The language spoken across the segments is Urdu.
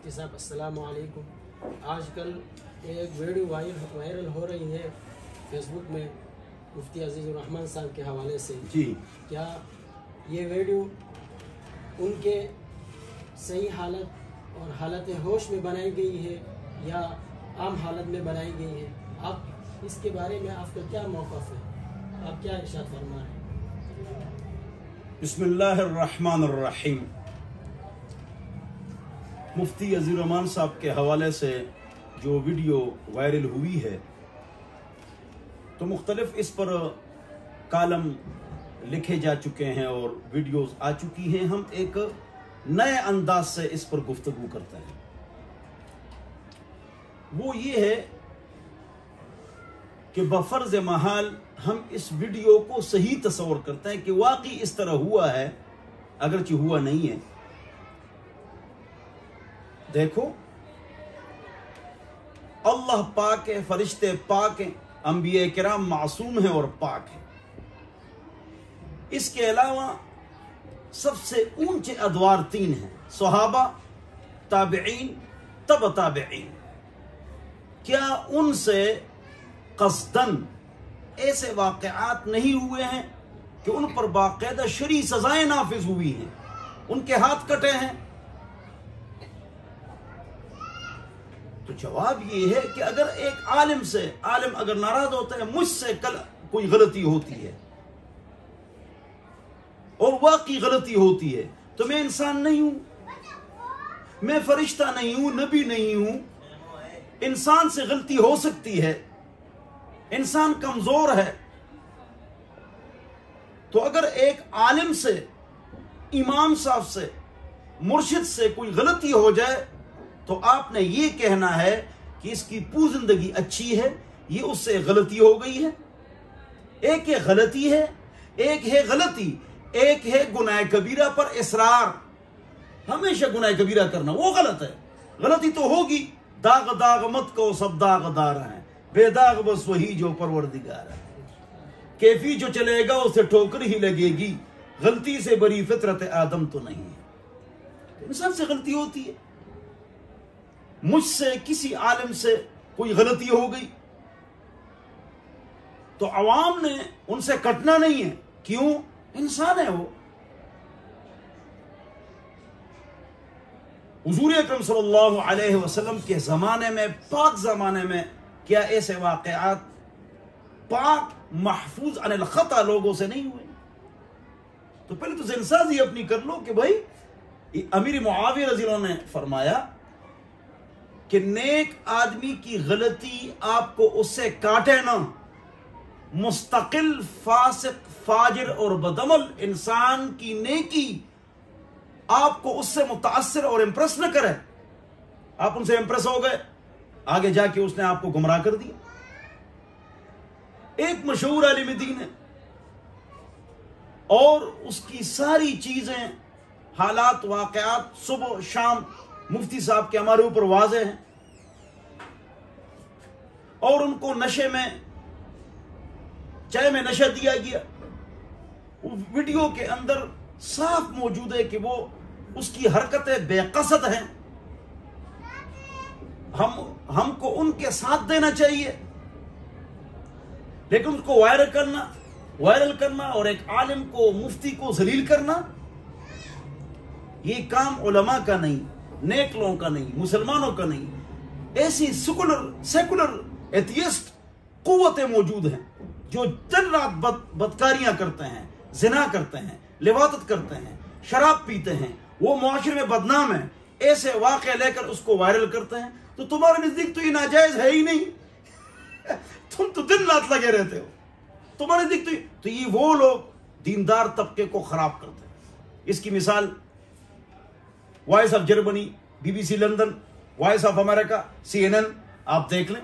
مفتی صاحب السلام علیکم۔ آج کل ایک ویڈیو وائرل ہو رہی ہے فیس بک میں مفتی عزیز الرحمان صاحب کے حوالے سے۔ جی، کیا یہ ویڈیو ان کے صحیح حالت اور حالت ہوش میں بنائی گئی ہے یا عام حالت میں بنائی گئی ہے؟ آپ اس کے بارے میں آپ کا کیا موقف ہے؟ آپ کیا ارشاد فرما رہے ہیں؟ بسم اللہ الرحمن الرحیم۔ مفتی عزیز الرحمان صاحب کے حوالے سے جو ویڈیو وائرل ہوئی ہے تو مختلف اس پر کالم لکھے جا چکے ہیں اور ویڈیوز آ چکی ہیں۔ ہم ایک نئے انداز سے اس پر گفتگو کرتے ہیں۔ وہ یہ ہے کہ بفرض محال ہم اس ویڈیو کو صحیح تصور کرتے ہیں کہ واقعی اس طرح ہوا ہے، اگرچہ ہوا نہیں ہے۔ دیکھو، اللہ پاک ہے، فرشتے پاک ہیں، انبیاء کرام معصوم ہیں اور پاک ہیں۔ اس کے علاوہ سب سے اونچے ادوار تین ہیں: صحابہ، تابعین، تبع تابعین۔ کیا ان سے قصداً ایسے واقعات نہیں ہوئے ہیں کہ ان پر باقاعدہ شرعی سزائیں نافذ ہوئی ہیں، ان کے ہاتھ کٹے ہیں؟ تو جواب یہ ہے کہ اگر ایک عالم اگر ناراض ہوتا ہے، مجھ سے کل کوئی غلطی ہوتی ہے اور واقعی غلطی ہوتی ہے، تو میں انسان نہیں ہوں، میں فرشتہ نہیں ہوں، نبی نہیں ہوں، انسان سے غلطی ہو سکتی ہے، انسان کمزور ہے۔ تو اگر ایک عالم سے، امام صاحب سے، مرشد سے کوئی غلطی ہو جائے تو آپ نے یہ کہنا ہے کہ اس کی زندگی اچھی ہے، یہ اس سے غلطی ہو گئی ہے۔ ایک ہے غلطی ہے، ایک ہے غلطی، ایک ہے گناہ کبیرہ پر اصرار، ہمیشہ گناہ کبیرہ کرنا، وہ غلط ہے۔ غلطی تو ہوگی، داغ داغ مت کو سب داغ دار ہیں، بے داغ بس وہی جو پروردگار ہے۔ کیفی جو چلے گا اسے ٹھوکر ہی لگے گی، غلطی سے بری فطرت آدم تو نہیں ہے۔ انسان سے غلطی ہوتی ہے۔ مجھ سے کسی عالم سے کوئی غلطی ہو گئی تو عوام نے ان سے کٹنا نہیں ہے، کیوں؟ انسان ہے وہ۔ حضور اکرم صلی اللہ علیہ وسلم کے زمانے میں، پاک زمانے میں، کیا ایسے واقعات پاک محفوظ عن الخطا لوگوں سے نہیں ہوئے؟ تو پہلے تو ذہن سازی اپنی کر لو کہ بھائی امیر معاویہ رضی اللہ عنہ نے فرمایا کہ نیک آدمی کی غلطی آپ کو اس سے کاٹے نہ، مستقل فاسق، فاجر اور بدعمل انسان کی نیکی آپ کو اس سے متاثر اور امپریس نہ کرے۔ آپ ان سے امپریس ہو گئے، آگے جا کے اس نے آپ کو گمراہ کر دیا۔ ایک مشہور عالم دین ہے اور اس کی ساری چیزیں، حالات، واقعات صبح شام مفتی صاحب کے ہمارے اوپر واضح ہیں، اور ان کو نشے میں، چائے میں نشہ دیا گیا۔ وہ ویڈیو کے اندر صاف موجود ہے کہ وہ اس کی حرکتیں بے قصد ہیں۔ ہم کو ان کے ساتھ دینا چاہیے، لیکن اس کو وائرل کرنا اور ایک عالم کو، مفتی کو ذلیل کرنا، یہ کام علماء کا نہیں، نیک لوگوں کا نہیں، مسلمانوں کا نہیں۔ ایسی سیکولر ایتھیسٹ قوتیں موجود ہیں جو دن رات بدکاریاں کرتے ہیں، زنا کرتے ہیں، لواطت کرتے ہیں، شراب پیتے ہیں، وہ معاشرے میں بدنام ہیں۔ ایسے واقعے لے کر اس کو وائرل کرتے ہیں، تو تمہارے نزدیک تو یہ ناجائز ہے ہی نہیں، تم تو دن رات لگے رہتے ہو۔ تمہارے نزدیک تو یہ وہ لوگ دیندار طبقے کو خراب کرتے ہیں۔ اس کی مثال voice of Germany, BBC London, voice of America, CNN، آپ دیکھ لیں۔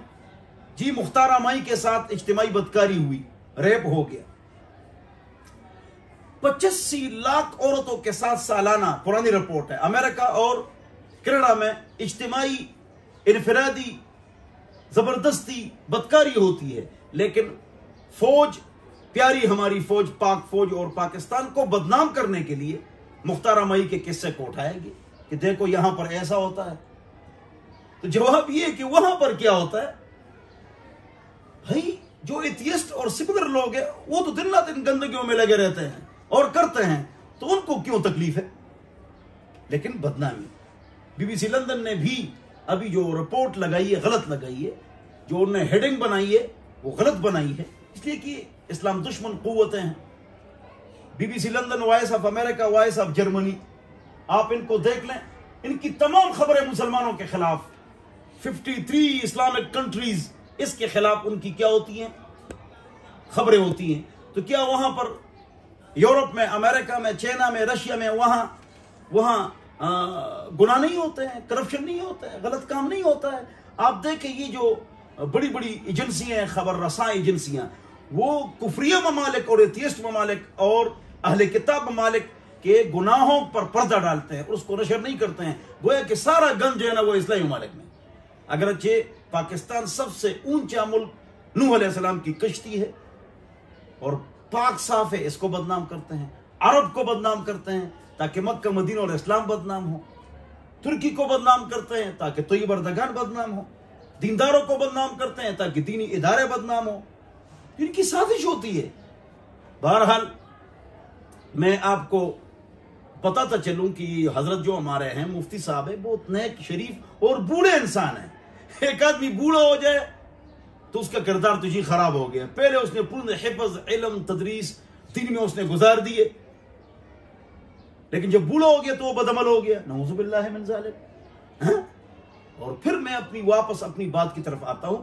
جی، مختارہ مائی کے ساتھ اجتماعی بدکاری ہوئی، ریپ ہو گیا۔ 85 لاکھ عورتوں کے ساتھ سالانہ، پرانی رپورٹ ہے، امریکہ اور کینیڈا میں اجتماعی، انفرادی، زبردستی بدکاری ہوتی ہے، لیکن فوج، پیاری ہماری فوج، پاک فوج اور پاکستان کو بدنام کرنے کے لیے مختارہ مائی کے قصے کو اٹھائے گی کہ دیکھو یہاں پر ایسا ہوتا ہے، تو جواب یہ کہ وہاں پر کیا ہوتا ہے بھائی، جو ایتھیسٹ اور سیکولر لوگ ہیں وہ تو دن رات ان گندگیوں میں لگے رہتے ہیں اور کرتے ہیں، تو ان کو کیوں تکلیف ہے؟ لیکن بدنامی بی بی سی لندن نے بھی ابھی جو رپورٹ لگائی ہے غلط لگائی ہے، جو انہوں نے ہیڈنگ بنائی ہے وہ غلط بنائی ہے، اس لیے کہ اسلام دشمن قوتیں ہیں۔ B B C London, voice of America, voice of Germany, آپ ان کو دیکھ لیں، ان کی تمام خبریں مسلمانوں کے خلاف، 53 اسلامک کنٹریز، اس کے خلاف ان کی کیا ہوتی ہیں؟ خبریں ہوتی ہیں۔ تو کیا وہاں پر یورپ میں، امریکہ میں، چائنا میں، رشیا میں وہاں گناہ نہیں ہوتے ہیں، کرپشن نہیں ہوتا ہے، غلط کام نہیں ہوتا ہے؟ آپ دیکھیں یہ جو بڑی بڑی ایجنسیاں ہیں، خبر رساں ایجنسیاں، وہ کفریہ ممالک اور ایتھیسٹ ممالک اور اہل کتاب ممالک کے گناہوں پر پردہ ڈالتے ہیں اور اس کو نشر نہیں کرتے ہیں، گویا کہ سارا گند جو ہے نا وہ اسلامی ممالک میں۔ اگرچہ پاکستان سب سے اونچا ملک نوح علیہ السلام کی کشتی ہے اور پاک صاف ہے، اس کو بدنام کرتے ہیں، عرب کو بدنام کرتے ہیں تاکہ مکہ مدینہ اور اسلام بدنام ہو، ترکی کو بدنام کرتے ہیں تاکہ طیب اردگان بدنام ہو، دینداروں کو بدنام کرتے ہیں تاکہ دینی ادارے بدنام ہو۔ ان کی سازش ہوتی ہے۔ بہرحال میں آپ کو بتاتا چلوں کہ حضرت جو ہمارے ہیں مفتی صاحب ہے، بہت نیک، شریف اور بوڑھے انسان ہیں۔ ایک آدمی بوڑھا ہو جائے تو اس کا کردار تجھی خراب ہو گیا، پہلے اس نے پورے حفظ، علم، تدریس، دین میں اس نے گزار دیے، لیکن جب بوڑھا ہو گیا تو وہ بدعمل ہو گیا، نعوذ باللہ من ذالک۔ اور پھر میں واپس اپنی بات کی طرف آتا ہوں،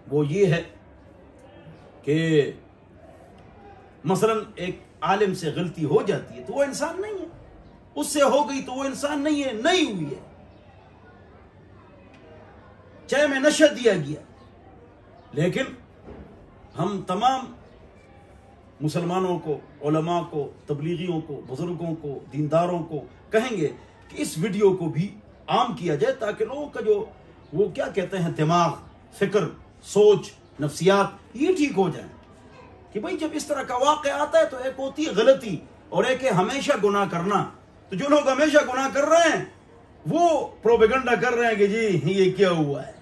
وہ یہ ہے کہ مثلا ایک عالم سے غلطی ہو جاتی ہے تو وہ انسان نہیں ہے، اس سے ہو گئی تو وہ انسان نہیں ہے، نہیں ہوئی ہے، چاہے میں نشہ دیا گیا، لیکن ہم تمام مسلمانوں کو، علماء کو، تبلیغیوں کو، بزرگوں کو، دینداروں کو کہیں گے کہ اس ویڈیو کو بھی عام کیا جائے تاکہ لوگوں کا جو وہ کیا کہتے ہیں دماغ، فکر، سوچ، نفسیات یہ ٹھیک ہو جائیں کہ بھئی جب اس طرح کا واقعہ آتا ہے تو ایک ہوتی ہے غلطی اور ایک ہے ہمیشہ گناہ کرنا۔ تو جو لوگ ہمیشہ گناہ کر رہے ہیں وہ پروپیگنڈا کر رہے ہیں کہ جی یہ کیا ہوا ہے،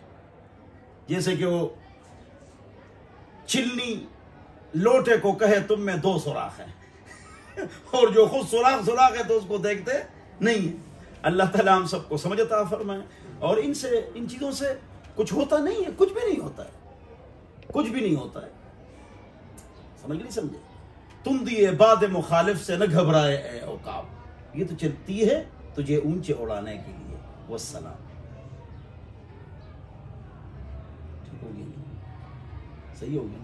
جیسے کہ وہ چلنی لوٹے کو کہے تم میں 2 سوراخ ہیں اور جو خود سوراخ ہے تو اس کو دیکھتے نہیں ہے۔ اللہ تعالیٰ ہم سب کو سمجھ عطا فرمائے، اور ان چیزوں سے کچھ ہوتا نہیں ہے، کچھ بھی نہیں ہوتا ہے، کچھ بھی نہیں ہوتا ہے، سمجھ نہیں سمجھے؟ تم دیے باد مخالف سے نہ گھبرائے اے عقاب، یہ تو چلتی ہے تجھے اونچے اڑانے کے لیے۔ والسلام۔ ٹھیک ہو گیا؟ صحیح ہو گیا؟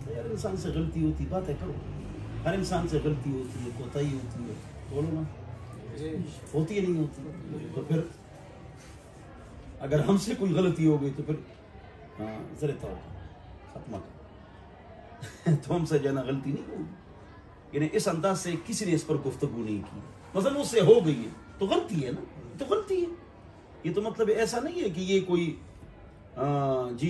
ہر انسان سے غلطی ہوتی، باتیں کرو، ہر انسان سے غلطی ہوتی ہے، کوتاہی ہوتی ہے، بولو نا، ہوتی ہے نہیں ہوتی؟ تو پھر اگر ہم سے کوئی غلطی ہو گئی تو پھر ذرا ختمہ تو ہم سے جانا غلطی نہیں ہوگی، یعنی اس انداز سے کسی نے اس پر گفتگو نہیں کی، مثلا اس سے ہو گئی ہے تو غلطی ہے نا، تو غلطی ہے، یہ تو مطلب ایسا نہیں ہے کہ یہ کوئی جی